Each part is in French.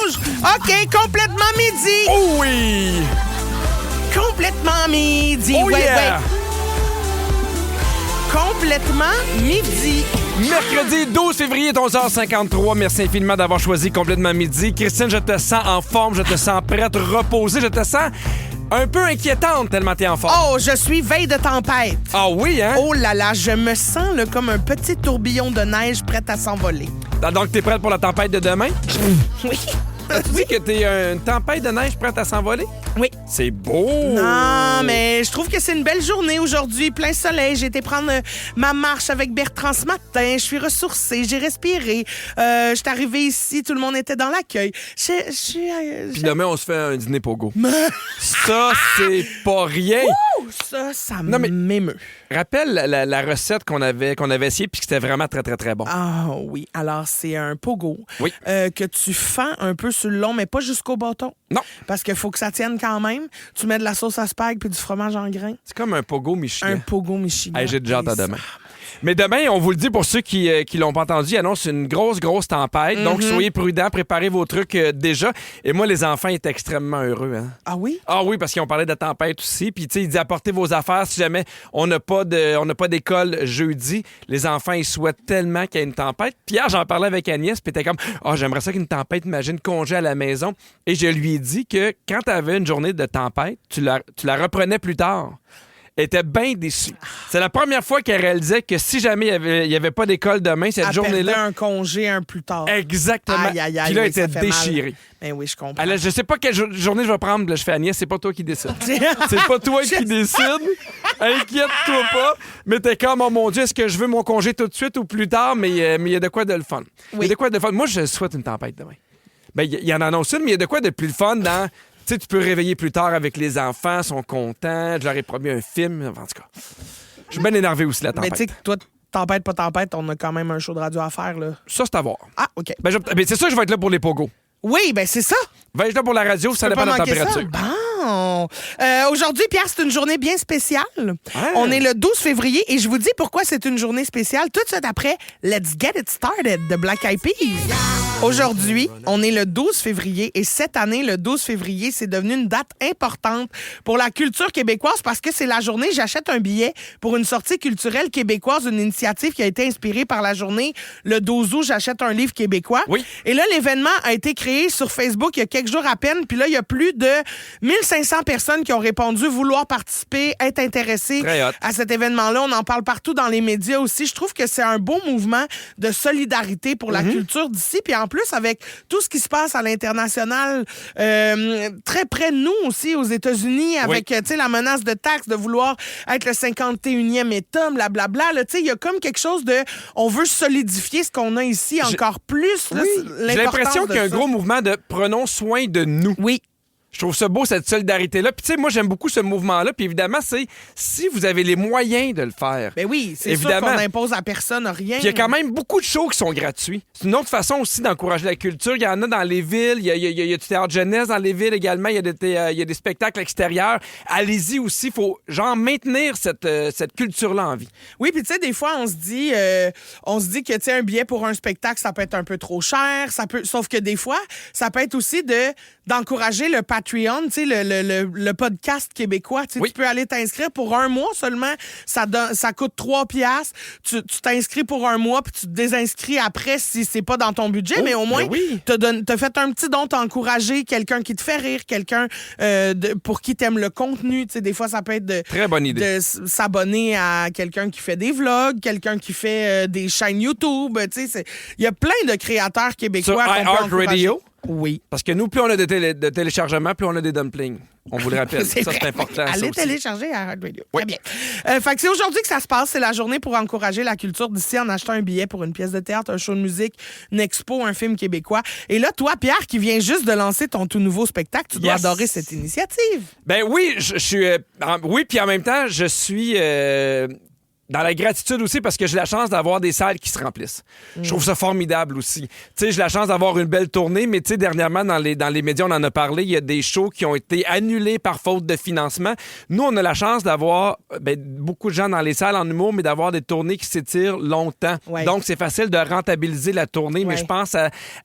rouge. OK, complètement midi. Oh oui! Complètement midi. Oh yeah! Complètement midi. Mercredi 12 février, 11h53. Merci infiniment d'avoir choisi Complètement Midi. Christine, je te sens en forme, je te sens prête, reposée, je te sens un peu inquiétante tellement t'es en forme. Oh, je suis veille de tempête. Ah oui, hein? Oh là là, je me sens là, comme un petit tourbillon de neige prêt à s'envoler. Donc, t'es prête pour la tempête de demain? Oui. Tu dis que t'es une tempête de neige prête à s'envoler? Oui. C'est beau! Non, mais je trouve que c'est une belle journée aujourd'hui, plein soleil. J'ai été prendre ma marche avec Bertrand ce matin. Je suis ressourcée, j'ai respiré. Je suis arrivée ici, tout le monde était dans l'accueil. Puis demain, on se fait un dîner pogo. Ça, c'est pas rien! Ça Non, mais- m'émeut. Rappelle la recette qu'on avait essayée puis que c'était vraiment très, très, très bon. Ah oui, alors c'est un pogo Oui. que tu fends un peu sur le long, mais pas jusqu'au bâton. Non, Parce qu'il faut que ça tienne quand même. Tu mets de la sauce à spag puis du fromage en grains. c'est comme un pogo Michigan. Un pogo Michigan. Hey, j'ai déjà hâte à Et ça- demain. Mais demain, on vous le dit pour ceux qui l'ont pas entendu, il annonce une grosse, grosse tempête. Donc, soyez prudents, préparez vos trucs déjà. Et moi, les enfants étaient extrêmement heureux. Hein? Ah oui? Ah oui, parce qu'ils ont parlé de tempête aussi. Puis, tu sais, ils disent apportez vos affaires si jamais on n'a pas d'école jeudi. Les enfants, ils souhaitent tellement qu'il y ait une tempête. Puis hier, j'en parlais avec Agnès, puis t'es comme j'aimerais ça qu'une tempête, imagine, congé à la maison. Et je lui ai dit que quand tu avais une journée de tempête, tu la reprenais plus tard. Elle était bien déçue. C'est la première fois qu'elle réalisait que si jamais il y avait pas d'école demain, cette Elle journée-là. perdait un congé un plus tard. Exactement. Aïe, aïe, aïe, Puis là, elle oui, ça était fait mal. déchirée. Ben oui, je comprends. Alors, je sais pas quelle journée je vais prendre. Là, je fais Agnès, c'est pas toi qui décide. C'est pas toi qui décide. Inquiète-toi pas. Mais t'es comme, oh mon Dieu, est-ce que je veux mon congé tout de suite ou plus tard? Mais il y a de quoi de le fun. Il y Oui. a de quoi de le fun. Moi, je souhaite une tempête demain. Ben, il y en annonce une, mais il y a de quoi de plus le fun dans. Tu sais, tu peux réveiller plus tard avec les enfants, ils sont contents. Je leur ai promis un film. En tout cas, je suis bien énervé aussi, la Mais tempête. tu sais que toi, tempête, pas tempête, on a quand même un show de radio à faire, là. Ça, c'est à voir. Ah, OK. Ben, c'est ça, je vais être là pour les pogos. Oui, ben c'est ça. Ben, je vais être là pour la radio, ça Tu peux dépend de pas la manquer ça. température. Bon. Aujourd'hui, Pierre, c'est une journée bien spéciale. Ah. On est le 12 février et je vous dis pourquoi c'est une journée spéciale. Tout de suite après, Let's Get It Started de Black Eyed Peas. Aujourd'hui, on est le 12 février et cette année, le 12 février, c'est devenu une date importante pour la culture québécoise parce que c'est la journée j'achète un billet pour une sortie culturelle québécoise, une initiative qui a été inspirée par la journée le 12 août, j'achète un livre québécois. Oui. Et là, l'événement a été créé sur Facebook il y a quelques jours à peine. Puis là, il y a plus de 1500 personnes qui ont répondu vouloir participer, être intéressées Très hot. à cet événement-là. On en parle partout dans les médias aussi. Je trouve que c'est un beau mouvement de solidarité pour la culture d'ici. Puis en plus, avec tout ce qui se passe à l'international, très près de nous aussi, aux États-Unis, avec tu sais, la menace de taxes, de vouloir être le 51e État, blablabla. Là, tu sais, il y a comme quelque chose de... On veut solidifier ce qu'on a ici encore plus. Là, J'ai l'impression qu'il y a un gros mouvement de prenons soin de nous. Oui. Je trouve ça beau, cette solidarité-là. Puis, tu sais, moi, j'aime beaucoup ce mouvement-là. Puis, évidemment, c'est si vous avez les moyens de le faire. Ben oui, c'est sûr Évidemment. qu'on n'impose à personne rien. Puis, il y a quand même beaucoup de shows qui sont gratuits. C'est une autre façon aussi d'encourager la culture. Il y en a dans les villes. Il y a du théâtre jeunesse dans les villes également. Il y a des spectacles extérieurs. Allez-y aussi. Il faut, genre, maintenir cette culture-là en vie. Oui, puis tu sais, des fois, on se dit que, tu sais, un billet pour un spectacle, ça peut être un peu trop cher. Sauf que des fois, ça peut être aussi d'encourager le Patreon, tu sais, le podcast québécois. Tu sais, Oui. tu peux aller t'inscrire pour un mois seulement. Ça coûte 3 piastres. Tu t'inscris pour un mois, puis tu te désinscris après si c'est pas dans ton budget. Oh, mais au moins, ben oui. t'as fait un petit don, t'as encouragé quelqu'un qui te fait rire, quelqu'un pour qui t'aimes le contenu. Tu sais, des fois, ça peut être Très bonne idée. de s'abonner à quelqu'un qui fait des vlogs, quelqu'un qui fait des chaînes YouTube. Tu sais, il y a plein de créateurs québécois Sur qu'on peut encourager. iHeartRadio. Oui. Parce que nous, plus on a de téléchargements, plus on a des dumplings. On vous le rappelle. Ça, vrai. c'est important. Allez ça aussi. télécharger à Radio. Oui. Très bien. Fait que c'est aujourd'hui que ça se passe. C'est la journée pour encourager la culture d'ici en achetant un billet pour une pièce de théâtre, un show de musique, une expo, un film québécois. Et là, toi, Pierre, qui viens juste de lancer ton tout nouveau spectacle, tu dois Yes. adorer cette initiative. Ben oui, je suis. Oui, puis en même temps, je suis. dans la gratitude aussi, parce que j'ai la chance d'avoir des salles qui se remplissent. Je trouve ça formidable aussi. Tu sais, j'ai la chance d'avoir une belle tournée, mais tu sais, dernièrement, dans les médias, on en a parlé, il y a des shows qui ont été annulés par faute de financement. Nous, on a la chance d'avoir beaucoup de gens dans les salles en humour, mais d'avoir des tournées qui s'étirent longtemps. Ouais. Donc, c'est facile de rentabiliser la tournée, mais je pense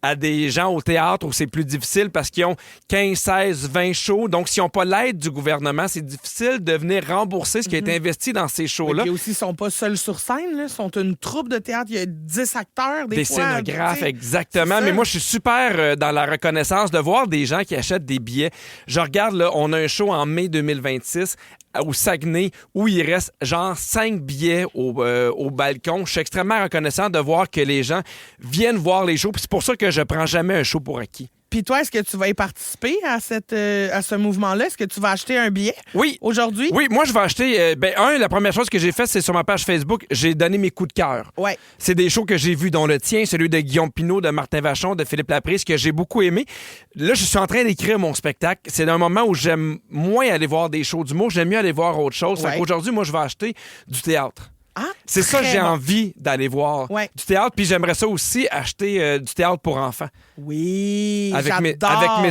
à des gens au théâtre où c'est plus difficile parce qu'ils ont 15, 16, 20 shows. Donc, s'ils n'ont pas l'aide du gouvernement, c'est difficile de venir rembourser ce qui a été investi dans ces shows-là. Et aussi, ils sont pas seuls sur scène, là. Ils sont une troupe de théâtre. Il y a 10 acteurs, des fois. Des scénographes, exactement. Mais moi, je suis super dans la reconnaissance de voir des gens qui achètent des billets. Je regarde, là, on a un show en mai 2026 au Saguenay où il reste genre 5 billets au balcon. Je suis extrêmement reconnaissant de voir que les gens viennent voir les shows. Puis c'est pour ça que je prends jamais un show pour acquis. Puis toi, est-ce que tu vas y participer à ce mouvement-là? Est-ce que tu vas acheter un billet aujourd'hui? Oui, moi, je vais acheter... la première chose que j'ai faite, c'est sur ma page Facebook, j'ai donné mes coups de cœur. Ouais. C'est des shows que j'ai vus, dont le tien, celui de Guillaume Pinault, de Martin Vachon, de Philippe Laprise, que j'ai beaucoup aimé. Là, je suis en train d'écrire mon spectacle. C'est un moment où j'aime moins aller voir des shows d'humour. J'aime mieux aller voir autre chose. Ouais. Aujourd'hui, moi, je vais acheter du théâtre. Ah, c'est ça que j'ai envie d'aller voir. Ouais. Du théâtre, puis j'aimerais ça aussi acheter du théâtre pour enfants. Oui, avec mes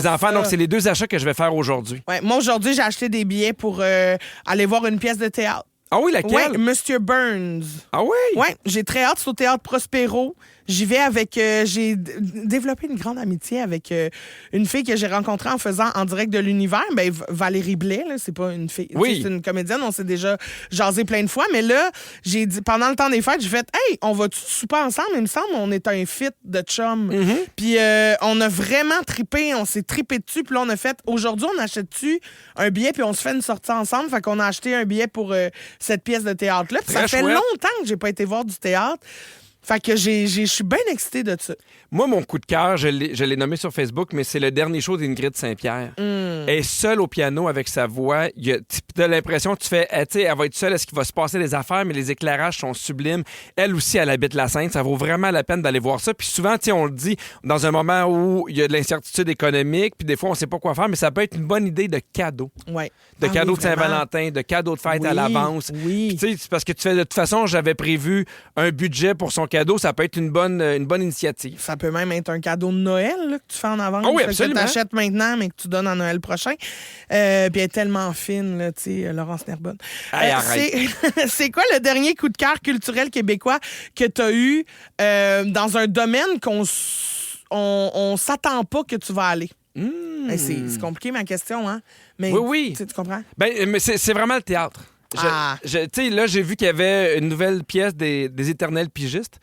enfants. Ça. Donc, c'est les 2 achats que je vais faire aujourd'hui. Ouais, moi, aujourd'hui, j'ai acheté des billets pour aller voir une pièce de théâtre. Ah oui, laquelle? Oui, Monsieur Burns. Ah oui? Oui, j'ai très hâte. C'est au Théâtre Prospero. J'y vais avec... j'ai développé une grande amitié avec une fille que j'ai rencontrée en faisant En direct de l'univers. Ben, Valérie Blais, là, c'est pas une fille. Oui. C'est une comédienne. On s'est déjà jasé plein de fois. Mais là, j'ai dit, pendant le temps des fêtes, j'ai fait « Hey, on va-tu souper ensemble? » Il me semble on est un fit de chum. Mm-hmm. Puis on a vraiment trippé. On s'est trippé dessus. Puis là, on a fait... Aujourd'hui, on achète-tu un billet puis on se fait une sortie ensemble? Fait qu'on a acheté un billet pour cette pièce de théâtre-là. Puis ça fait longtemps que j'ai pas été voir du théâtre. Fait que je suis bien excitée de ça. Moi, mon coup de cœur, je l'ai nommé sur Facebook, mais c'est le dernier show d'Ingrid Saint-Pierre. Elle est seule au piano avec sa voix. Tu as l'impression que tu fais, elle va être seule, est-ce qu'il va se passer des affaires, mais les éclairages sont sublimes. Elle aussi, elle habite la scène. Ça vaut vraiment la peine d'aller voir ça. Puis souvent, on le dit, dans un moment où il y a de l'incertitude économique, puis des fois, on sait pas quoi faire, mais ça peut être une bonne idée de cadeau. Ouais. De cadeau de Saint-Valentin, de cadeau de fête à l'avance. Oui. Puis, c'est parce que tu fais, de toute façon, j'avais prévu un budget pour son cadeau. Ça peut être une bonne initiative. Ça peut même être un cadeau de Noël là, que tu fais en avance. Oh oui, absolument. Que tu achètes maintenant, mais que tu donnes en Noël prochain. Puis elle est tellement fine, là, tu sais, Laurence Nerbonne. C'est quoi le dernier coup de cœur culturel québécois que tu as eu dans un domaine qu'on s'attend pas que tu vas aller? C'est compliqué, ma question, hein? Mais, oui. Tu comprends? Mais c'est vraiment le théâtre. Là, j'ai vu qu'il y avait une nouvelle pièce des Éternels pigistes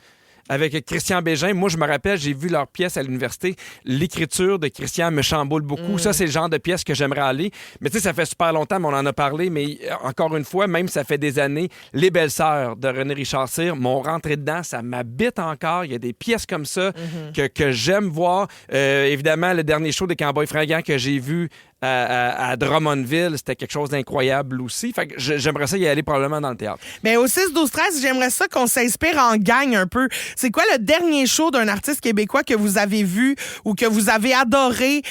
avec Christian Bégin. Moi, je me rappelle, j'ai vu leur pièce à l'université. L'écriture de Christian me chamboule beaucoup. Ça, c'est le genre de pièce que j'aimerais aller. Mais tu sais, ça fait super longtemps, mais on en a parlé. Mais encore une fois, même ça fait des années, Les Belles-Sœurs de René Richard Cyr m'ont rentré dedans. Ça m'habite encore. Il y a des pièces comme ça que j'aime voir. Évidemment, le dernier show des Cowboys Fringants que j'ai vu à Drummondville, c'était quelque chose d'incroyable aussi. Fait que j'aimerais ça y aller probablement dans le théâtre. Mais au 6-12-13, j'aimerais ça qu'on s'inspire en gang un peu. C'est quoi le dernier show d'un artiste québécois que vous avez vu ou que vous avez adoré?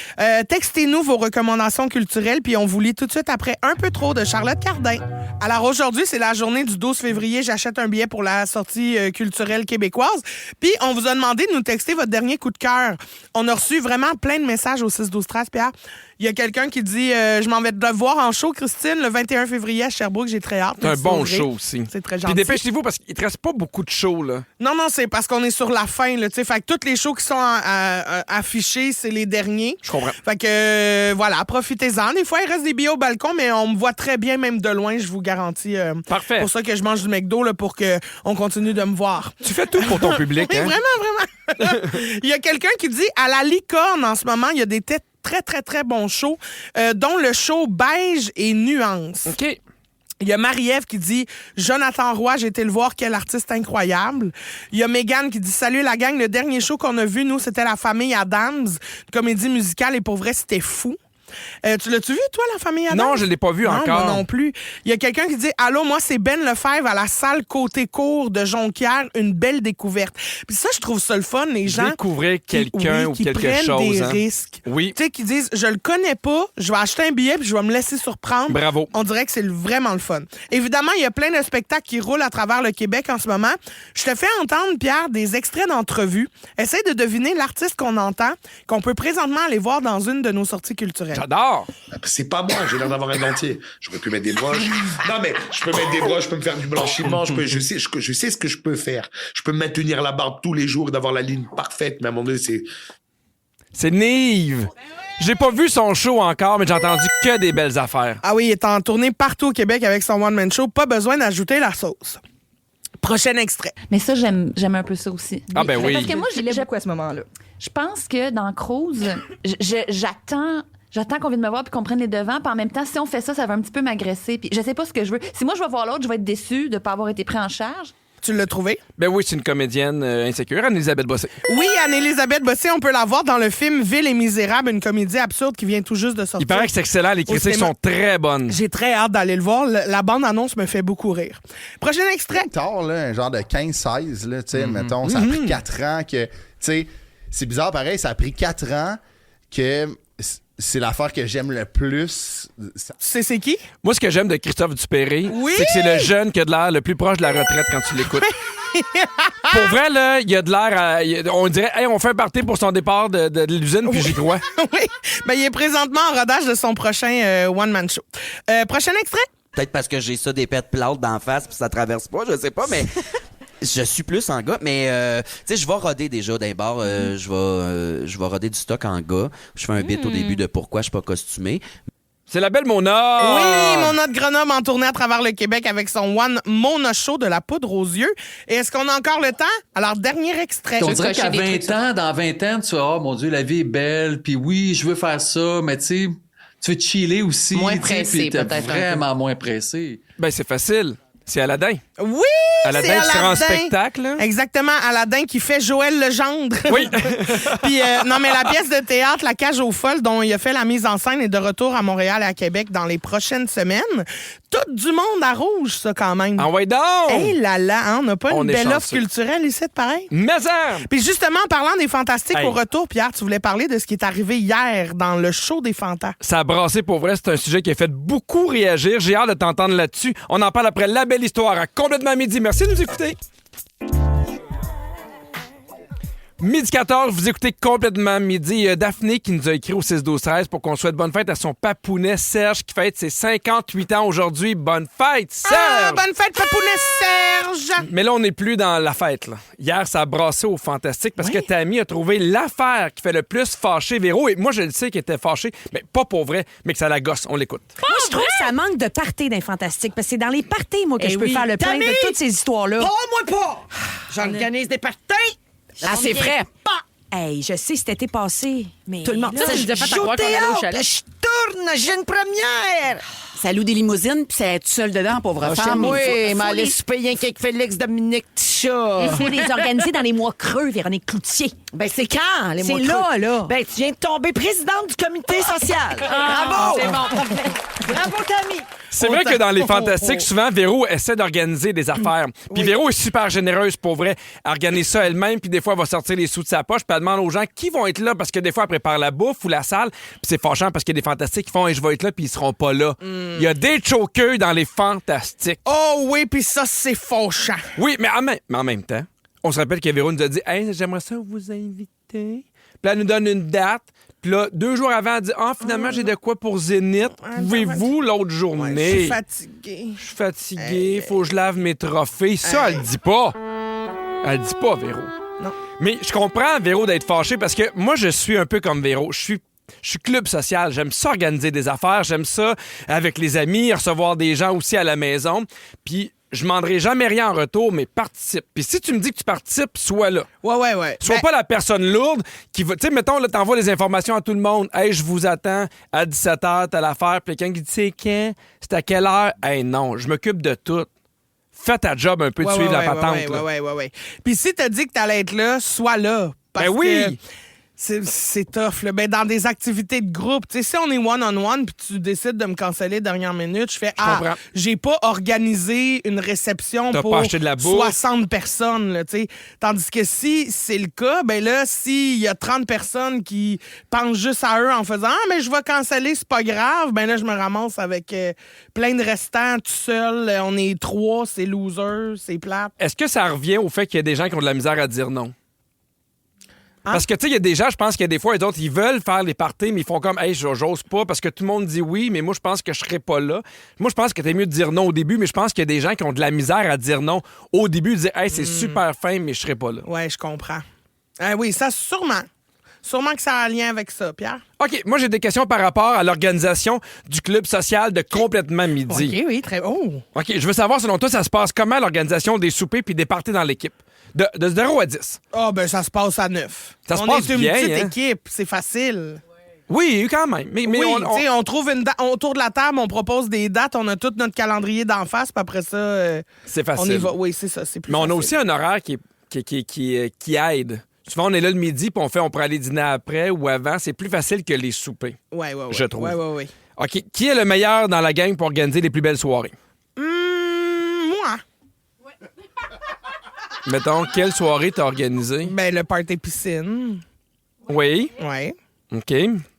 Textez-nous vos recommandations culturelles, puis on vous lit tout de suite après Un peu trop de Charlotte Cardin. Alors aujourd'hui, c'est la journée du 12 février. J'achète un billet pour la sortie culturelle québécoise. Puis on vous a demandé de nous texter votre dernier coup de cœur. On a reçu vraiment plein de messages au 6-12-13, Pierre. Il y a quelqu'un qui dit je m'en vais te voir en show, Christine, le 21 février à Sherbrooke. J'ai très hâte. C'est un bon show aussi. C'est très gentil. Puis dépêchez-vous parce qu'il ne te reste pas beaucoup de shows, là. Non, c'est parce qu'on est sur la fin, là. Fait que tous les shows qui sont affichés, c'est les derniers. Je comprends. Fait que, voilà, profitez-en. Des fois, il reste des billets au balcon, mais on me voit très bien, même de loin, je vous garantis. Parfait. Pour ça que je mange du McDo, là, pour qu'on continue de me voir. Tu fais tout pour ton public, oui, hein? Vraiment. Il y a quelqu'un qui dit à la Licorne, en ce moment, il y a des têtes très, très, très bons shows, dont le show Beige et Nuance. OK. Il y a Marie-Ève qui dit « Jonathan Roy, j'ai été le voir, quel artiste incroyable. » Il y a Mégane qui dit « Salut la gang, le dernier show qu'on a vu, nous, c'était La Famille Adams, une comédie musicale, et pour vrai, c'était fou. » Tu l'as-tu vu, toi, La famille Adams? Non, je l'ai pas vu encore. Moi non plus. Il y a quelqu'un qui dit « Allô, moi, c'est Ben Lefebvre à la salle côté cour de Jonquière. Une belle découverte. » Puis ça, je trouve ça le fun, les gens... Découvrir quelqu'un ou qui quelque prennent chose. des hein. risques. Oui. Tu sais, qui disent « Je le connais pas, je vais acheter un billet puis je vais me laisser surprendre. » Bravo. On dirait que c'est vraiment le fun. Évidemment, il y a plein de spectacles qui roulent à travers le Québec en ce moment. Je te fais entendre, Pierre, des extraits d'entrevues. Essaye de deviner l'artiste qu'on entend, qu'on peut présentement aller voir dans une de nos sorties culturelles. J'adore. C'est pas moi, j'ai l'air d'avoir un dentier. J'aurais pu mettre des broches. Non, mais je peux mettre des broches, je peux me faire du blanchiment, je sais ce que je peux faire. Je peux maintenir la barbe tous les jours, d'avoir la ligne parfaite, mais à un moment donné, C'est Nive. J'ai pas vu son show encore, mais j'ai entendu que des belles affaires. Ah oui, il est en tournée partout au Québec avec son one-man show. Pas besoin d'ajouter la sauce. Prochain extrait. Mais ça, j'aime un peu ça aussi. Ah ben oui. Parce que moi, Je l'ai beaucoup à ce moment-là. je pense que dans Cruise, j'attends qu'on vienne me voir puis qu'on prenne les devants. Puis en même temps, si on fait ça, ça va un petit peu m'agresser. Puis je sais pas ce que je veux. Si moi, je vais voir l'autre, je vais être déçue de ne pas avoir été pris en charge. Tu l'as trouvé? Ben oui, c'est une comédienne insécure, Anne-Élisabeth Bossé. Oui, Anne-Élisabeth Bossé, on peut la voir dans le film Ville et Misérable, une comédie absurde qui vient tout juste de sortir. Il paraît que c'est excellent, les critiques sont très bonnes. J'ai très hâte d'aller le voir. La bande-annonce me fait beaucoup rire. Prochain extrait. Tard, là, un genre de 15-16, là, tu sais, mettons, ça a pris 4 ans que, tu sais, c'est bizarre pareil, ça a pris 4 ans que c'est l'affaire que j'aime le plus. C'est qui? Moi, ce que j'aime de Christophe Dupéry, Oui! c'est que c'est le jeune qui a de l'air le plus proche de la retraite quand tu l'écoutes. Pour vrai, là, il y a de l'air on dirait, hey, on fait un party pour son départ de l'usine, puis j'y crois. Oui. Ben, il est présentement en rodage de son prochain one-man show. Prochain extrait? Peut-être parce que j'ai ça des pets plates d'en face puis ça traverse pas, je sais pas, mais je suis plus en gars. Mais tu sais, je vais roder déjà d'un bar. Je vais roder du stock en gars. Je fais un bit au début de pourquoi je suis pas costumé. C'est la belle Mona! Oui, Mona de Grenoble en tournée à travers le Québec avec son One Mona Show de la poudre aux yeux. Et est-ce qu'on a encore le temps? Alors, dernier extrait. On dirait qu'à des 20 trucs, ans, dans 20 ans, tu vas, oh mon Dieu, la vie est belle, puis oui, je veux faire ça, mais tu sais, tu veux chiller aussi. Moins tu sais, pressé, puis t'es peut-être un vraiment moins pressé. Ben, c'est facile. C'est Aladdin. Oui! Aladdin c'est qui sera en Aladdin. spectacle. Là. Exactement, Aladdin qui fait Joël Legendre. Oui. Puis, non, mais la pièce de théâtre La Cage aux Folles, dont il a fait la mise en scène, est de retour à Montréal et à Québec dans les prochaines semaines. Tout du monde à rouge, ça, quand même. Ah ouais donc! Hé là là, hein, on n'a pas On une est belle offre chanceux. culturelle ici, pareil? Mais ça! Puis justement, en parlant des Fantastiques Hey. au retour, Pierre, tu voulais parler de ce qui est arrivé hier dans le show des Fantas. Ça a brassé pour vrai. C'est un sujet qui a fait beaucoup réagir. J'ai hâte de t'entendre là-dessus. On en parle après La Belle Histoire à Complètement Midi. Merci de nous écouter. Midi 14, vous écoutez Complètement Midi. Il y a Daphné qui nous a écrit au 6-12-13 pour qu'on souhaite bonne fête à son papounet Serge qui fête ses 58 ans aujourd'hui. Bonne fête, Serge! Ah, bonne fête, papounet Serge! Mais là, on n'est plus dans la fête. Là. Hier, ça a brassé au Fantastique parce que Tammy a trouvé l'affaire qui fait le plus fâcher Véro. Et moi, je le sais qu'elle était fâchée, mais pas pour vrai, mais que ça la gosse. On l'écoute. Moi, je trouve que ça manque de party d'un fantastique. Parce que c'est dans les parties, moi, que je peux faire le plein Tammy! de toutes ces histoires-là. moi pas! J'organise des parties! Ah, c'est vrai. Hey, je sais, cet été passé, mais Tout le monde. là, Ça, je je nous ai fait croire qu'on allait au chalet. Je tourne, j'ai une première! ça loue des limousines, puis c'est toute seule dedans, pauvre femme. Oui, Il mais faut allez les- souper rien qu'avec Félix, Dominique, Ticha. il faut les organiser dans les mois creux, Véronique Cloutier. Ben, c'est quand, les C'est mois là, creux? là. Ben, tu viens de tomber présidente du comité social. Bravo! C'est bon. Bravo, Tammy. C'est vrai que dans les Fantastiques, souvent, Véro essaie d'organiser des affaires. Puis Véro est super généreuse, pour vrai. Elle organise ça elle-même, puis des fois, elle va sortir les sous de sa poche, puis elle demande aux gens qui vont être là, parce que des fois, elle prépare la bouffe ou la salle. Puis c'est fâchant parce qu'il y a des Fantastiques qui font « je vais être là », puis ils seront pas là. Il y a des chokeux dans les Fantastiques. Oh oui, puis ça, c'est fauchant. Oui, mais en même temps, on se rappelle que Véro nous a dit « Hey, j'aimerais ça vous inviter. » Puis là, elle nous donne une date. Puis là, 2 jours avant, elle dit « Ah, finalement, j'ai de quoi pour Zénith. Pouvez-vous l'autre Je journée? suis fatiguée. Je suis fatigué, faut que je lave mes trophées. » Ça, elle le dit pas. Elle le dit pas, Véro. Non. Mais je comprends, Véro, d'être fâchée parce que moi, je suis un peu comme Véro. Je suis club social. J'aime ça organiser des affaires. J'aime ça avec les amis, recevoir des gens aussi à la maison. Puis je ne demanderai jamais rien en retour, mais participe. Puis si tu me dis que tu participes, sois là. Ouais. Sois pas la personne lourde qui va... Tu sais, mettons, là, t'envoies les informations à tout le monde. « Hey, je vous attends à 17h, t'as l'affaire. » Puis quelqu'un qui dit « C'est quand? C'est à quelle heure? » Hey, non, je m'occupe de tout. Fais ta job un peu de suivre la patente. là. Ouais. Puis si t'as dit que t'allais être là, sois là. Parce Ben oui! que C'est tough. Là. Ben, dans des activités de groupe, tu sais, si on est one-on-one puis tu décides de me canceller dernière minute, je fais comprends. j'ai pas organisé une réception T'as pour pas acheté de la bouffe. 60 personnes. Là, tu sais. Tandis que si c'est le cas, ben là, s'il y a 30 personnes qui pensent juste à eux en faisant « Ah, mais je vais canceller, c'est pas grave », ben là, je me ramasse avec plein de restants tout seul. On est 3, c'est loser, c'est plate. Est-ce que ça revient au fait qu'il y a des gens qui ont de la misère à dire non? Parce que, tu sais, il y a des gens, je pense qu'il y a des fois, d'autres, ils veulent faire les parties, mais ils font comme, hey, j'ose pas, parce que tout le monde dit oui, mais moi, je pense que je serai pas là. Moi, je pense que t'es mieux de dire non au début, mais je pense qu'il y a des gens qui ont de la misère à dire non au début, de dire, hey, c'est super fin, mais je serai pas là. Ouais, je comprends. Oui, ça, sûrement. Sûrement que ça a un lien avec ça, Pierre. OK, moi, j'ai des questions par rapport à l'organisation du club social de Complètement Midi. OK, oui, très bon. OK, je veux savoir, selon toi, ça se passe comment, l'organisation des soupers puis des parties dans l'équipe? De 0 à 10. Ah, ben ça se passe à 9. Ça se passe On est bien, une petite hein? équipe, c'est facile. Oui, quand même. Mais oui, on- tu sais, on trouve une date, autour de la table, on propose des dates, on a tout notre calendrier d'en face, puis après ça, c'est on facile. y va. Oui, c'est ça, c'est plus Mais on a facile. aussi un horaire qui aide. Souvent, on est là le midi, puis on pourrait aller dîner après ou avant. C'est plus facile que les soupers, Ouais. je trouve. Ouais. OK, qui est le meilleur dans la gang pour organiser les plus belles soirées? Moi, Mettons, quelle soirée t'as organisée? ben le party piscine. Oui, Ouais. OK.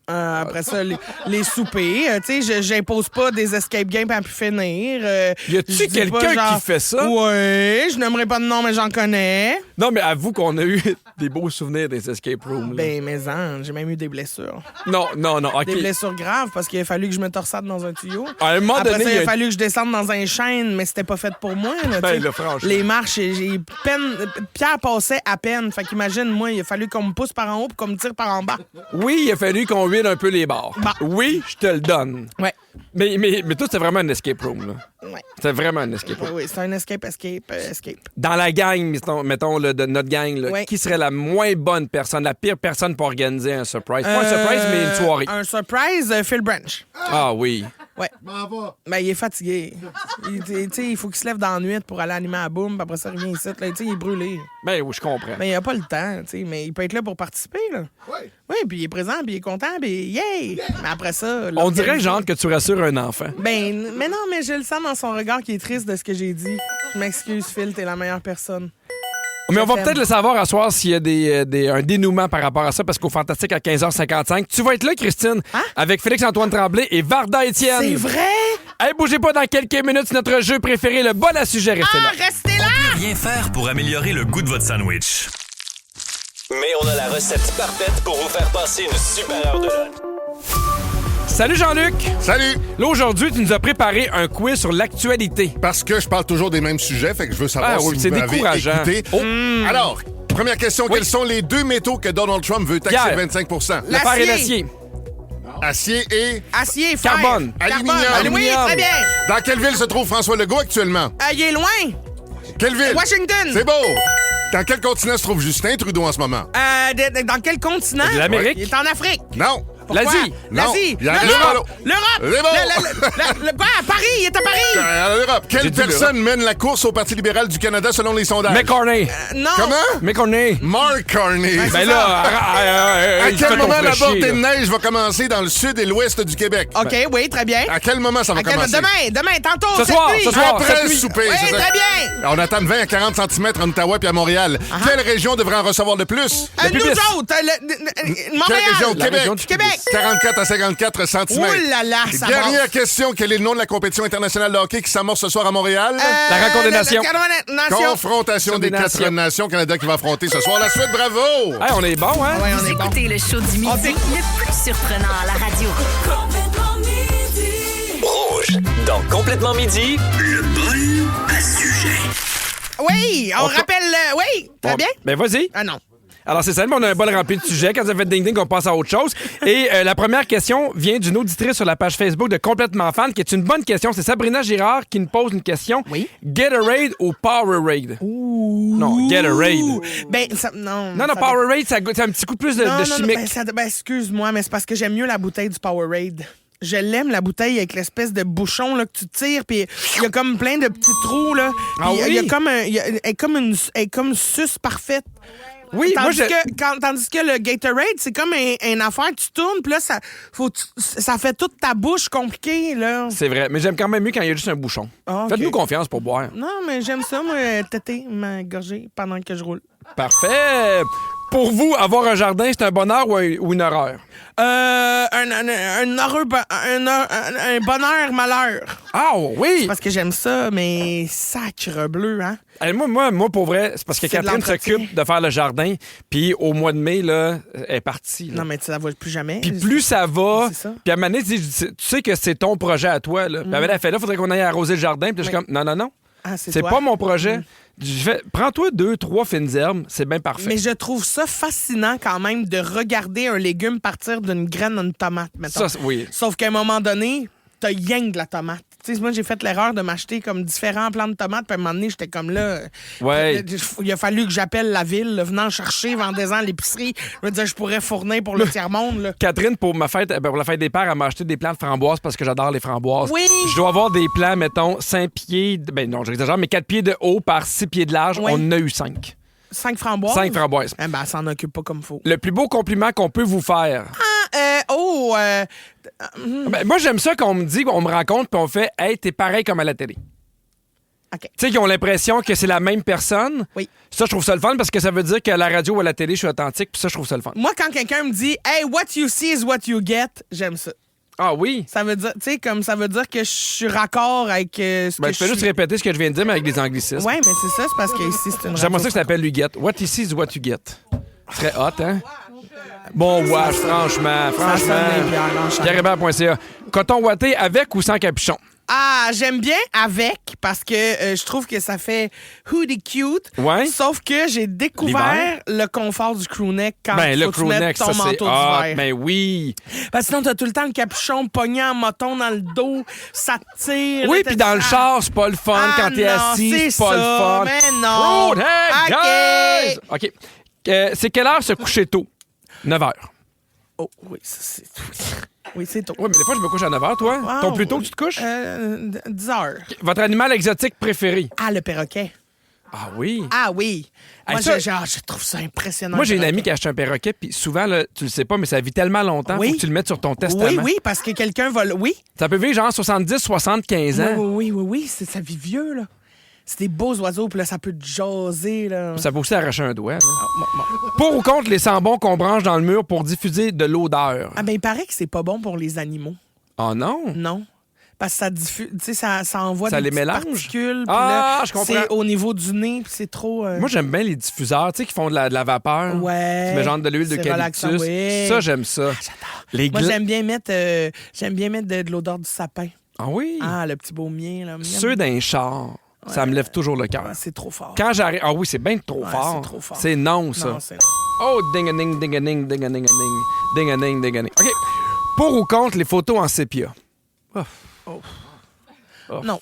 Après ça, les soupers. Tu sais, j'impose pas des escape games à pu finir. Y a-tu Je dis quelqu'un pas, genre, qui fait ça? Ouais, je n'aimerais pas de nom, mais j'en connais. Non, mais avoue qu'on a eu des beaux souvenirs des escape rooms. là. Ben, j'ai même eu des blessures. Non, OK. Des blessures graves parce qu'il a fallu que je me torsade dans un tuyau. À un moment Après donné, ça, il y il a- a fallu que je descende dans un chêne, mais c'était pas fait pour moi. Là, Ben, tu sais. là, franchement. Les marches, j'ai peine. Pierre passait à peine. Fait qu'imagine, moi, il a fallu qu'on me pousse par en haut puis qu'on me tire par en bas. Oui, il a fallu qu'on huile un peu les barres. Bah. Oui, je te le donne. Ouais. Mais toi, c'est vraiment un escape room, là. Ouais. C'est vraiment un escape room. Oui, c'est un escape. Dans la gang, mettons là, de notre gang, là, Ouais. qui serait la moins bonne personne, la pire personne pour organiser un surprise? Pas un surprise, mais une soirée. Un surprise, Phil Branch. Ah oui. Ouais. Ben, il est fatigué. Tu sais, il faut qu'il se lève dans la nuit pour aller animer à Boom, puis après ça, il revient ici. Là, tu sais, il est brûlé. Ben oui, je comprends. Mais il a pas le temps, tu sais, mais il peut être là pour participer, là. Oui, puis il est présent, puis il est content, puis yay! Mais après ça... On dirait, l'organiser- genre, que tu rassures un enfant. Ben, mais non, mais je le sens dans son regard qui est triste de ce que j'ai dit. Je m'excuse, Phil, t'es la meilleure personne. Mais on va t'aime. peut-être le savoir à soir s'il y a un dénouement par rapport à ça, parce qu'au Fantastique, à 15h55, tu vas être là, Christine, avec Félix-Antoine Tremblay et Varda Étienne. C'est vrai? Hey, bougez pas dans quelques minutes, notre jeu préféré, le bol à sujet, restez là. Restez là! Rien faire pour améliorer le goût de votre sandwich. Mais on a la recette parfaite pour vous faire passer une super heure de lunch. Salut Jean-Luc! Salut! Là, aujourd'hui, tu nous as préparé un quiz sur l'actualité. Parce que je parle toujours des mêmes sujets, fait que je veux savoir Ah oui, si c'est vous m'avez décourageant. écouté. Oh. Alors, première question, quels sont les 2 métaux que Donald Trump veut taxer Pierre. 25 Le fer et l'acier. Acier et Acier, fer. Carbone. Aluminium. Oui, très bien. Dans quelle ville se trouve François Legault actuellement? Il est loin. Quelle ville? Washington. C'est beau! Dans quel continent se trouve Justin Trudeau en ce moment? Dans quel continent? L'Amérique. Il est en Afrique. Non! Pourquoi? L'Asie. Non. L'Asie. Il y a l'Europe. L'Europe. C'est bon. Le quoi? À Paris. Il est à Paris. L'Europe. J'ai Quelle dit personne mène la course au Parti libéral du Canada selon les sondages? McCartney. Non. Comment? McCartney. Mark Carney. Ben là, À il fait quel ton moment la fraîchier, bordée de là. neige va commencer dans le sud et l'ouest du Québec? OK, oui, très bien. À quel moment ça va commencer? Demain, tantôt. Ce cette soir, nuit. ce soir. Après cette le nuit. souper. Oui, c'est ça. très bien. On attend de 20 à 40 cm en Ottawa puis à Montréal. Quelle région devrait en recevoir le plus? Nous pubis. autres, Quelle Montréal. région? La Québec. région du Québec. 44 à 54 cm. Oh là là, ça Dernière passe. question. Quel est le nom de la compétition internationale de hockey qui s'amorce ce soir à Montréal? La rencontre des nations. Nation. Confrontation des Des 4 nations. nations. Canada qui va affronter ce soir la suite. Bravo! Hey, on est bon, hein? Ouais, on Vous est bon. écoutez le show du midi, le plus surprenant à la radio. Rouge. Dans Complètement Midi, le bol à sujet. Oui, on rappelle... oui, très bien. Ben vas-y. Ah non. Alors, c'est simple, on a un bol rempli de sujets. Quand ça fait ding-ding, on passe à autre chose. Et la première question vient d'une auditrice sur la page Facebook de Complètement Fan, qui est une bonne question. C'est Sabrina Girard qui nous pose une question. Oui. Gatorade ou Powerade? Non, Gatorade. Ben, ça, non. Non, ça Powerade, ça goûte un petit coup plus de Non, chimique. ben, excuse-moi, mais c'est parce que j'aime mieux la bouteille du Powerade. Je l'aime, la bouteille, avec l'espèce de bouchon là, que tu tires, puis il y a comme plein de petits trous. Là. Ah Puis oui? il y a comme elle est comme une suce parfaite. Oui, tandis que le Gatorade, c'est comme une affaire, tu tournes, puis là, ça fait toute ta bouche compliquée, là. C'est vrai, mais j'aime quand même mieux quand il y a juste un bouchon. Faites-nous confiance pour boire. Non, mais j'aime ça, moi, têter ma gorgée pendant que je roule. Parfait! Pour vous, avoir un jardin, c'est un bonheur ou une horreur? Un bonheur, malheur. Ah oui! C'est parce que j'aime ça, mais sacre bleu, hein? Moi, pour vrai, c'est parce que C'est de Catherine l'entretien. s'occupe de faire le jardin, puis au mois de mai, là, elle est partie. Là. Non, mais tu la vois plus jamais. Puis plus ça va, C'est ça. puis à un moment donné, tu sais que c'est ton projet à toi. Là. Puis elle fait là, faudrait qu'on aille arroser le jardin. Puis je suis comme, non. Ah, C'est toi. pas mon projet. Je fais, prends-toi 2-3 fines herbes, c'est bien parfait. Mais je trouve ça fascinant quand même de regarder un légume partir d'une graine d'une tomate, mettons. Ça, oui. Sauf qu'à un moment donné, t'as rien de la tomate. Tu sais, moi, j'ai fait l'erreur de m'acheter comme différents plants de tomates, puis à un moment donné, j'étais comme là. Ouais. Il a fallu que j'appelle la ville, là, venant chercher, vendez-en à l'épicerie. Je veux dire, je pourrais fournir pour le tiers-monde, là. Catherine, pour la fête des pères, elle m'a acheté des plants de framboises parce que j'adore les framboises. Oui! Je dois avoir des plants, mettons, 5 pieds, non, j'exagère, mais 4 pieds de haut par 6 pieds de large. Oui. On en a eu 5. 5 framboises? 5 framboises. Eh ben, elle s'en occupe pas comme faut. Le plus beau compliment qu'on peut vous faire. Ben, moi, j'aime ça qu'on me dit, qu'on me rencontre, puis on fait « Hey, t'es pareil comme à la télé. » OK. Tu sais, qu'ils ont l'impression que c'est la même personne. Oui. Ça, je trouve ça le fun parce que ça veut dire qu'à la radio ou à la télé, je suis authentique, puis ça, je trouve ça le fun. Moi, quand quelqu'un me dit « Hey, what you see is what you get », j'aime ça. Ah oui? Ça veut dire, tu sais, comme ça veut dire que je suis raccord avec ce Ben, que tu peux je juste suis. répéter ce que je viens de dire, mais avec des anglicismes. Ouais, mais c'est ça, c'est parce que ici, c'est une J'aimerais radio. ça que ça s'appelle You Get. What you see is what you get. Ce serait hot, hein? Bon wash, franchement. Pierre-Hébert.ca. Coton ouaté avec ou sans capuchon? Ah, j'aime bien avec parce que je trouve que ça fait hoodie cute. Ouais. Sauf que j'ai découvert le confort du crewneck quand Ben, faut le que tu mettes crewneck, ton ça, c'est manteau hot. d'hiver. Ben oui. Parce que sinon, t'as tout le temps le capuchon pogné en moton dans le dos, ça te tire. Oui, là, puis t'as dans dit, le char, c'est pas le fun. Ah, Quand t'es non, assis, c'est pas ça, le fun. mais non. Roadhead, OK. guys! OK. C'est quelle heure se coucher tôt? 9 h. Oh, oui, ça, c'est oui, c'est tôt. Oui, mais des fois, je me couche à 9 h, toi. Wow. Ton plus tôt que tu te couches? 10 heures. Votre animal exotique préféré? Ah, le perroquet. Ah oui? Ah oui. Moi, ça- je trouve ça impressionnant. Moi, j'ai le une amie perroquet. qui a acheté un perroquet, puis souvent, là, tu le sais pas, mais ça vit tellement longtemps, Oui. faut que tu le mettes sur ton testament. Oui, parce que quelqu'un va... Oui. Ça peut vivre genre 70, 75 ans. Oui. Ça vit vieux, là. C'est des beaux oiseaux, puis là, ça peut te jaser, là. Ça peut aussi arracher un doigt. Là. Pour ou contre les sambons qu'on branche dans le mur pour diffuser de l'odeur? Ah, ben, il paraît que c'est pas bon pour les animaux. Oh non? Non. Parce que ça diffuse, tu sais, ça envoie Ça des les petites mélange? particules. puis Ah, là, je comprends. C'est au niveau du nez, puis c'est trop... Moi, j'aime bien les diffuseurs, tu sais, qui font de la vapeur. Ouais. Tu mets genre de l'huile C'est d'eucalyptus. relaxant, oui. Ça, j'aime ça. Les Moi, gla- j'aime bien mettre de l'odeur du sapin. Ah oui? Ah, le petit baumier, là. Ceux d'un char, ça me lève toujours le cœur. Ah, c'est trop fort. Quand j'arrive... Ah oui, c'est bien trop Ouais, fort. c'est trop fort. C'est non, ça. Non, c'est non. Oh, ding-a-ding, ding-a-ding, ding-a-ding, ding-a-ding, ding-a-ding, ding-a-ding. OK. Pour ou contre les photos en sépia? Oh. Non.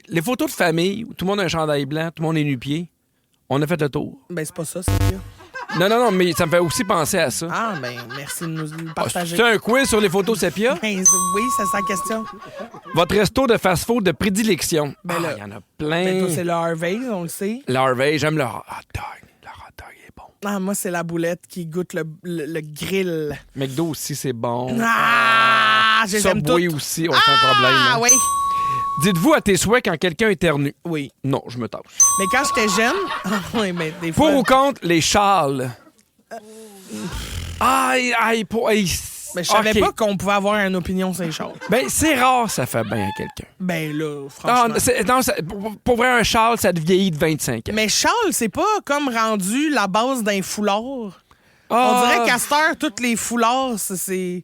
Les photos de famille, où tout le monde a un chandail blanc, tout le monde est nu-pied, on a fait le tour. Ben, c'est pas ça, c'est bien. Non, mais ça me fait aussi penser à ça. Ah, ben, merci de nous le Ah, partager. c'est un quiz sur les photos sépia? Ben, oui, c'est ça la question. Votre resto de fast-food de prédilection? Ben là, il y en a plein. Ben, toi, c'est le Harvey, on le sait. L'Harvey, j'aime le hot dog. Le hot dog est bon. Ah, moi, c'est la boulette qui goûte le grill. McDo aussi, c'est bon. Ah, je les aime Subway toutes. aussi, on a un problème. Ah, hein. oui. Dites-vous à tes souhaits quand quelqu'un éternue? Oui. Non, je me tâche. Mais quand j'étais jeune... oui, mais des fois... Pour ou contre les châles? Aïe, pour... Mais je savais pas qu'on pouvait avoir une opinion sur les choses. Ben, c'est rare, ça fait bien à quelqu'un. Ben là, franchement... Pour vrai, un châle, ça te vieillit de 25 ans. Mais Charles, c'est pas comme rendu la base d'un foulard. Ah. On dirait qu'à cette heure, tous les foulards, c'est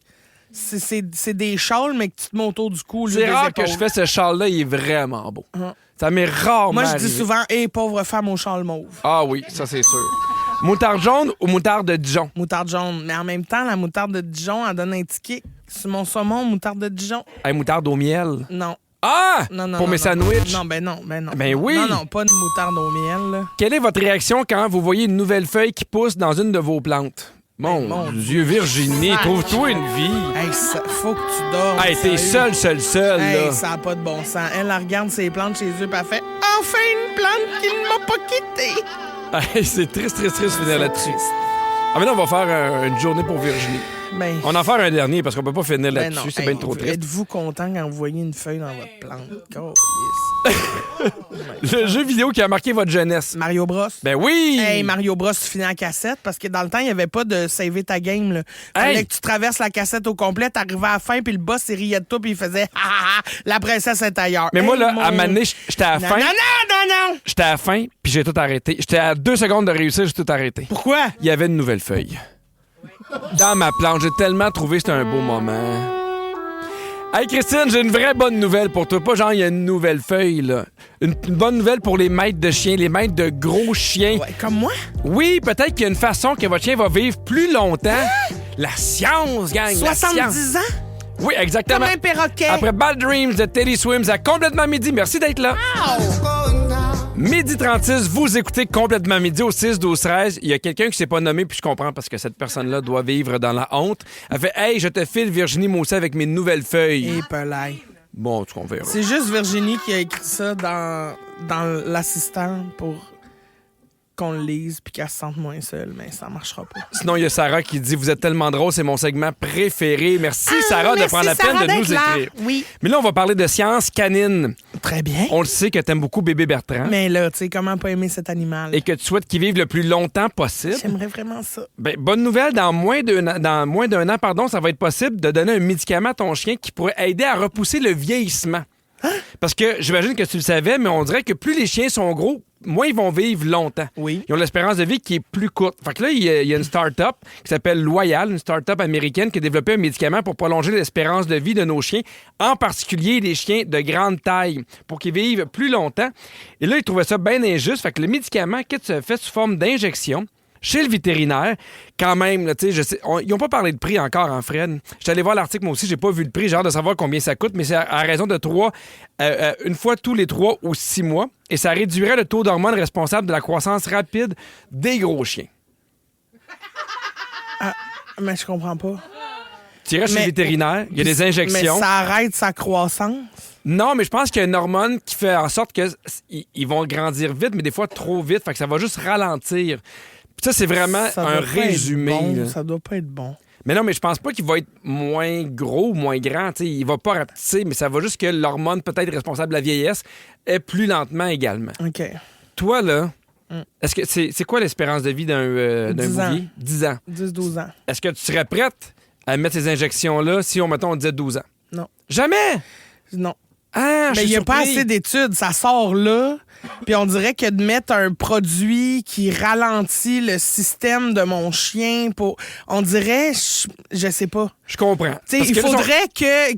des châles, mais que tu te mets autour du cou. au lieu C'est des rare que épaules. je fais ce châle-là, il est vraiment beau. Ça m'est rarement Moi, je dis arrivé. souvent, hé, pauvre femme au châle mauve. Ah oui, ça c'est sûr. Moutarde jaune ou moutarde de Dijon? Moutarde jaune. Mais en même temps, la moutarde de Dijon, elle donne un ticket. Sur mon saumon, moutarde de Dijon. Hey, moutarde au miel. Non. Ah! Non, Pour mes sandwichs? Non, ben non. Ben oui. Non, pas de moutarde au miel, là. Quelle est votre réaction quand vous voyez une nouvelle feuille qui pousse dans une de vos plantes? Mon Dieu, Virginie, trouve-toi une vie. Hey, ça, faut que tu dormes. Hey, t'es sérieux. seul, Hey, là. ça n'a pas de bon sens. Elle regarde ses plantes chez eux, puis elle fait « Enfin une plante qui ne m'a pas quitté! » Hey, c'est triste finir là-dessus. Ah, mais là, on va faire une journée pour Virginie. Ben, on en faire un dernier parce qu'on peut pas finir là-dessus. non. C'est bien trop triste. Êtes-vous content quand vous voyez une feuille dans votre plante? Le jeu vidéo qui a marqué votre jeunesse. Mario Bros. Ben oui! Hey, Mario Bros, tu finis en cassette parce que dans le temps, il n'y avait pas de saver ta game. Là. Fallait que tu traverses la cassette au complet, t'arrivais à la fin, puis le boss, il riait de toi, puis il faisait « Ah, la princesse est ailleurs ». Mais moi, là, à un moment donné, j'étais à la fin. Non! J'étais à la fin, puis j'ai tout arrêté. J'étais à 2 secondes de réussir, j'ai tout arrêté. Pourquoi? Il y avait une nouvelle feuille. Dans ma plante, j'ai tellement trouvé que c'était un beau moment. Hey Christine, j'ai une vraie bonne nouvelle pour toi. Pas genre, il y a une nouvelle feuille, là. Une bonne nouvelle pour les maîtres de chiens, les maîtres de gros chiens. Ouais, comme moi? Oui, peut-être qu'il y a une façon que votre chien va vivre plus longtemps. La science, gang, 70 ans? Oui, exactement. Comme un perroquet. Après Bad Dreams de Teddy Swims à Complètement Midi. Merci d'être là. Midi 36, vous écoutez Complètement Midi au 6-12-13. Il y a quelqu'un qui s'est pas nommé, puis je comprends parce que cette personne-là doit vivre dans la honte. Elle fait « Hey, je te file Virginie Mousset avec mes nouvelles feuilles. » Et pelay. Bon, tu qu'on verra. C'est juste Virginie qui a écrit ça dans l'assistant pour qu'on le lise puis qu'elle se sente moins seule, mais ça marchera pas. Sinon, il y a Sarah qui dit « Vous êtes tellement drôle, c'est mon segment préféré. » Merci, Sarah, merci, de prendre la Sarah, peine de nous là. écrire. Oui. Mais là, on va parler de science canine. Très bien. On le sait que t'aimes beaucoup bébé Bertrand. Mais là, tu sais, comment pas aimer cet animal? Et que tu souhaites qu'il vive le plus longtemps possible. J'aimerais vraiment ça. Ben, bonne nouvelle, dans moins d'un an, ça va être possible de donner un médicament à ton chien qui pourrait aider à repousser le vieillissement. Hein? Parce que j'imagine que tu le savais, mais on dirait que plus les chiens sont gros, moins ils vont vivre longtemps. Oui. Ils ont l'espérance de vie qui est plus courte. Fait que là, il y a une start-up qui s'appelle Loyal, une start-up américaine qui a développé un médicament pour prolonger l'espérance de vie de nos chiens, en particulier les chiens de grande taille, pour qu'ils vivent plus longtemps. Et là, ils trouvaient ça bien injuste. Fait que le médicament, qu'est-ce que tu fait sous forme d'injection chez le vétérinaire, quand même, là, je sais, ils n'ont pas parlé de prix encore, hein, Fred. Je suis allé voir l'article, moi aussi, j'ai pas vu le prix, j'ai hâte de savoir combien ça coûte, mais c'est à raison de 3, une fois tous les 3 ou 6 mois, et ça réduirait le taux d'hormones responsable de la croissance rapide des gros chiens. Ah, mais je comprends pas. Tu irais chez le vétérinaire, il y a des injections. Mais ça arrête sa croissance? Non, mais je pense qu'il y a une hormone qui fait en sorte qu'ils vont grandir vite, mais des fois trop vite, fait que ça va juste ralentir. Ça, c'est vraiment un résumé. Bon, ça doit pas être bon. Mais non, mais je pense pas qu'il va être moins gros ou moins grand. T'sais, il va pas rapetisser, mais ça va juste que l'hormone peut-être responsable de la vieillesse est plus lentement également. OK. Toi, là, est-ce que c'est quoi l'espérance de vie d'un bouvier? 10 ans. 10-12 ans. Est-ce que tu serais prête à mettre ces injections-là si, on disait 12 ans? Non. Jamais? Non. Ah, mais il n'y a pas assez d'études. Ça sort là. Puis on dirait que de mettre un produit qui ralentit le système de mon chien pour... On dirait... Je sais pas. Je comprends. Il faudrait que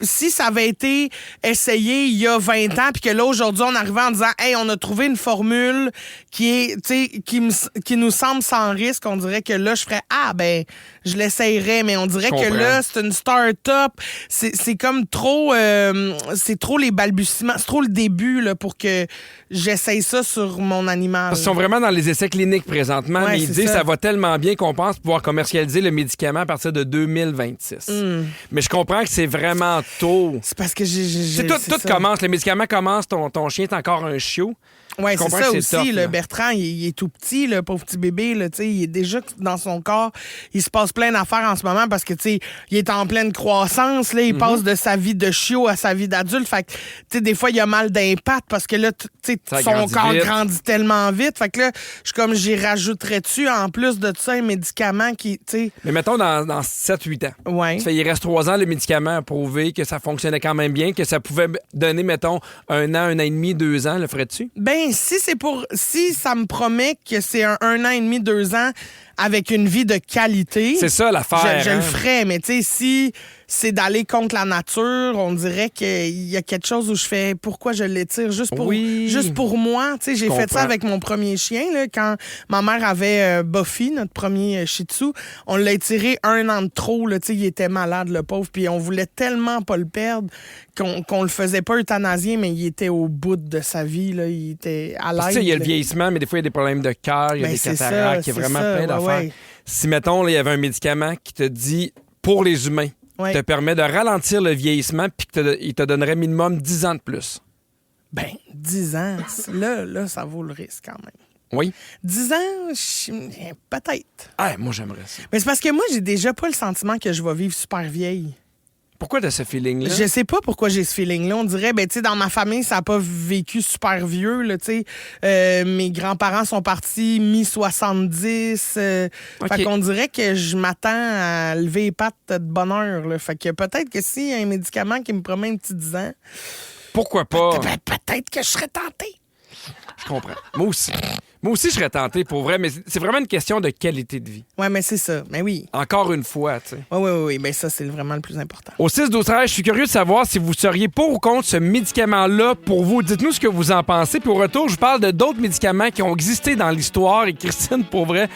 si ça avait été essayé il y a 20 ans, puis que là, aujourd'hui, on arrivait en disant « Hey, on a trouvé une formule qui nous semble sans risque », on dirait que là, je ferais « Ah, ben, je l'essayerais », mais on dirait que là, c'est une start-up. C'est comme trop... c'est trop les balbutiements. C'est trop le début là, pour que j'essaye ça sur mon animal. Parce qu'ils sont vraiment dans les essais cliniques présentement, mais ils disent que ça va tellement bien qu'on pense pouvoir commercialiser le médicament à partir de 2026. Mais je comprends que c'est vraiment tôt. C'est parce que tout commence. Le médicament commence, ton chien est encore un chiot. Oui, c'est ça aussi. Tough, là. Bertrand, il est tout petit, le pauvre petit bébé. Là, il est déjà dans son corps. Il se passe plein d'affaires en ce moment parce que il est en pleine croissance. Là, il passe de sa vie de chiot à sa vie d'adulte. Fait que des fois, il a mal d'impact parce que là, son corps grandit tellement vite. Fait que là, j'y rajouterais-tu en plus de ça un médicament qui. Mais mettons dans 7-8 ans. Ouais. Il reste 3 ans, le médicament a prouvé que ça fonctionnait quand même bien, que ça pouvait donner, mettons, 1 an et demi, 2 ans. Le ferais-tu? Ben, si ça me promet que c'est un an et demi, 2 ans avec une vie de qualité. C'est ça l'affaire. Je le ferais, mais si c'est d'aller contre la nature, on dirait qu'il y a quelque chose où je fais pourquoi je l'étire juste pour moi. J'ai fait ça avec mon premier chien là, quand ma mère avait Buffy, notre premier Shih Tzu. On l'a étiré 1 an de trop. Là, il était malade, le pauvre. Puis on voulait tellement pas le perdre qu'on le faisait pas euthanasier, mais il était au bout de sa vie. Là, il était à l'aise. Il y a le vieillissement, mais des fois, il y a des problèmes de cœur, il y a des cataractes, il y a vraiment plein d'affaires. Ouais. Si, mettons, il y avait un médicament qui te dit, pour les humains, te permet de ralentir le vieillissement puis qu'il te donnerait minimum 10 ans de plus. Ben, 10 ans, là, ça vaut le risque quand même. Oui. 10 ans, peut-être. Ah, moi, j'aimerais ça. Mais c'est parce que moi, j'ai déjà pas le sentiment que je vais vivre super vieille. Pourquoi t'as ce feeling-là? Je sais pas pourquoi j'ai ce feeling-là. On dirait, tu sais, dans ma famille, ça n'a pas vécu super vieux, là, tu sais. Mes grands-parents sont partis mi-70. Fait qu'on dirait que je m'attends à lever les pattes de bonne heure, là. Fait que peut-être que s'il y a un médicament qui me promet un petit 10 ans... Pourquoi pas? Peut-être que je serais tentée. Je comprends. Moi aussi, je serais tenté, pour vrai, mais c'est vraiment une question de qualité de vie. Ouais, mais c'est ça. Mais oui. Encore une fois, tu sais. Oui. Mais ça, c'est vraiment le plus important. Au 6-12-13, je suis curieux de savoir si vous seriez pour ou contre ce médicament-là pour vous. Dites-nous ce que vous en pensez. Puis au retour, je parle de d'autres médicaments qui ont existé dans l'histoire. Et Christine, pour vrai,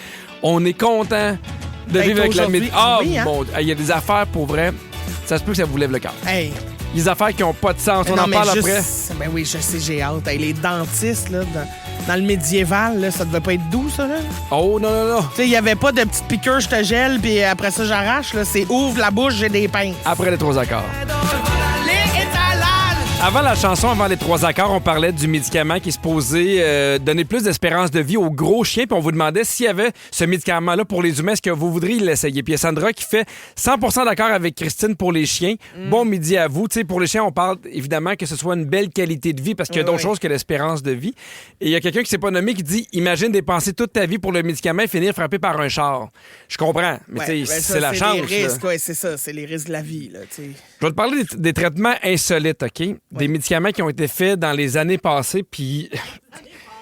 on est content de vivre avec la médecine. Ah, oui, hein? bon, il y a des affaires, pour vrai, ça se peut que ça vous lève le cœur. Hey. Les affaires qui n'ont pas de sens. On en parle après. Ben oui, je sais, j'ai hâte. Hey, les dentistes, là, dans le médiéval, là, ça devait pas être doux, ça, là. Oh, non. Tu sais, il y avait pas de petites piqûres, je te gèle, puis après ça, j'arrache, là. C'est ouvre la bouche, j'ai des pinces. Après les 3 accords. Avant la chanson, avant les 3 accords, on parlait du médicament qui est supposé donner plus d'espérance de vie aux gros chiens. Puis on vous demandait s'il y avait ce médicament-là pour les humains, est-ce que vous voudriez l'essayer? Puis il y a Sandra qui fait 100% d'accord avec Christine pour les chiens. Bon midi à vous. Tu sais, pour les chiens, on parle évidemment que ce soit une belle qualité de vie parce qu'il y a d'autres choses que l'espérance de vie. Et il y a quelqu'un qui s'est pas nommé qui dit imagine dépenser toute ta vie pour le médicament et finir frappé par un char. Je comprends, mais tu sais, c'est la chance. C'est les risques, c'est ça. C'est les risques de la vie, là, tu sais. Je vais te parler des traitements insolites, OK? Des médicaments qui ont été faits dans les années passées, puis...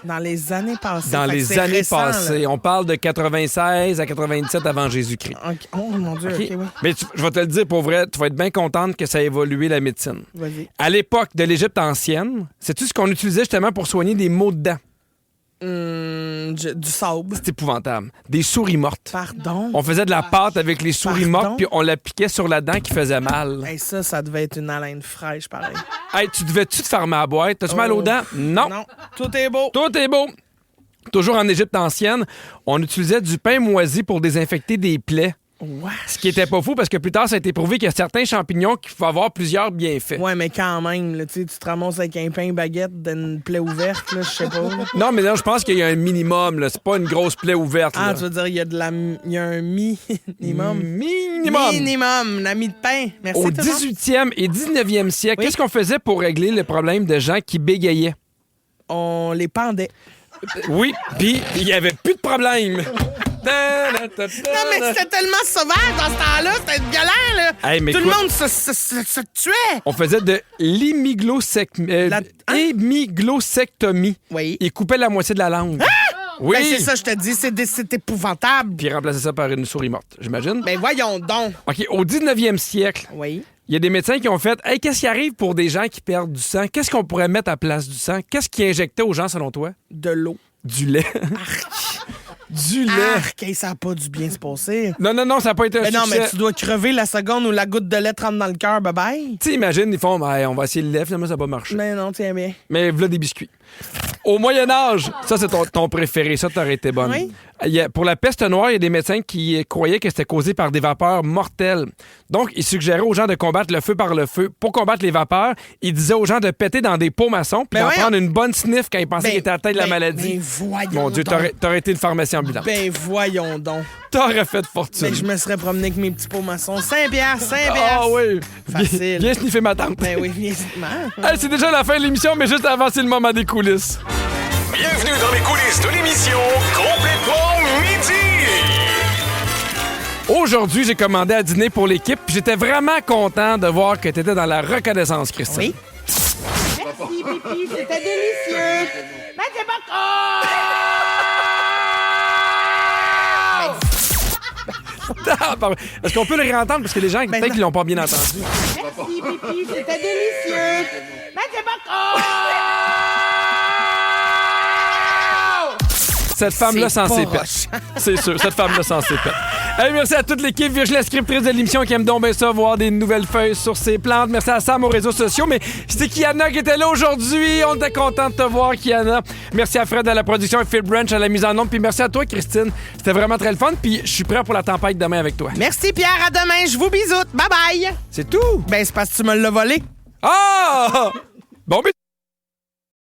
Dans les années passées? Dans les années récent, passées. Là. On parle de 96 à 97 avant Jésus-Christ. Okay. Oh, mon Dieu, OK, oui. Mais je vais te le dire, pour vrai, tu vas être bien contente que ça a évolué, la médecine. Vas-y. À l'époque de l'Égypte ancienne, sais-tu ce qu'on utilisait justement pour soigner des maux de dents? Du sable. C'est épouvantable. Des souris mortes. Pardon? On faisait de la pâte avec les souris mortes, puis on l'appliquait sur la dent qui faisait mal. Hey, ça devait être une haleine fraîche, pareil. Hey, tu devais-tu te fermer la boîte? T'as-tu mal aux dents? Non. Tout est beau. Tout est beau. Toujours en Égypte ancienne, on utilisait du pain moisi pour désinfecter des plaies. Ouais. Ce qui était pas fou parce que plus tard, ça a été prouvé qu'il y a certains champignons qui peuvent avoir plusieurs bienfaits. Ouais, mais quand même, là, tu te ramasses avec un pain baguette d'une plaie ouverte, là, je sais pas. Là. Non, mais là, je pense qu'il y a un minimum, là. C'est pas une grosse plaie ouverte. Ah, là. tu veux dire, il y a un minimum. Minimum. L'ami de pain. Merci. Au 18e et 19e siècle, qu'est-ce qu'on faisait pour régler le problème de gens qui bégayaient? On les pendait. Oui, puis il y avait plus de problème. Non, mais c'était tellement sauvage dans ce temps-là, c'était violent, là. Hey, mais tout le monde se tuait. On faisait de l'hémiglosectomie. Oui. Ils coupaient la moitié de la langue. Ah! Oui. Ben, c'est ça, je te dis, c'est épouvantable. Puis ils remplaçaient ça par une souris morte, j'imagine. Ben voyons donc. OK, au 19e siècle, oui. Il y a des médecins qui ont fait « Hey, qu'est-ce qui arrive pour des gens qui perdent du sang? Qu'est-ce qu'on pourrait mettre à place du sang? Qu'est-ce qui injectait aux gens, selon toi? » De l'eau. Du lait. Du lait. Arc, ça n'a pas dû bien se passer. Non, ça n'a pas été un succès. Non, mais tu dois crever la seconde où la goutte de lait te rentre dans le cœur, bye-bye. Tu sais, imagine, ils font hey, on va essayer le lait, finalement, ça n'a pas marché. Mais non, tiens bien. Mais voilà des biscuits. Au Moyen-Âge, ça, c'est ton préféré. Ça, t'aurais été bonne. Oui. Pour la peste noire, il y a des médecins qui croyaient que c'était causé par des vapeurs mortelles. Donc, ils suggéraient aux gens de combattre le feu par le feu. Pour combattre les vapeurs, ils disaient aux gens de péter dans des pots maçons puis d'en prendre une bonne sniff quand ils pensaient qu'ils étaient atteints de la maladie. Mais voyons Mon Dieu, t'aurais été une pharmacie ambulante. Ben voyons donc. T'aurais fait de fortune. Ben, je me serais promené avec mes petits pots maçons. 5 piastres. Ah oui. Facile. Viens sniffer ma tante. Ben oui, viens Hey, c'est déjà la fin de l'émission, mais juste avant, c'est le moment des coulisses. Bienvenue dans les coulisses de l'émission Complètement Midi. Aujourd'hui, j'ai commandé à dîner pour l'équipe, puis j'étais vraiment content de voir que tu étais dans la reconnaissance, Christine. Oui. Merci, Pipi, c'était délicieux. Mais c'est pas Est-ce qu'on peut le réentendre? Parce que les gens, peut-être qu'ils l'ont pas bien entendu. Merci, Pipi, c'était délicieux. Mais c'est pas Cette femme-là s'en sépète. C'est sûr, cette femme-là s'en sépète. Hey, merci à toute l'équipe. Virginie, la scriptrice de l'émission, qui aime donc bien ça, voir des nouvelles feuilles sur ses plantes. Merci à Sam aux réseaux sociaux. Mais c'était Kiana qui était là aujourd'hui. On était content de te voir, Kiana. Merci à Fred à la production et Phil Branch à la mise en onde. Puis merci à toi, Christine. C'était vraiment très le fun. Puis je suis prêt pour la tempête demain avec toi. Merci, Pierre. À demain. Je vous bisoute. Bye-bye. C'est tout. Ben, c'est parce que tu me l'as volé. Ah! Bon,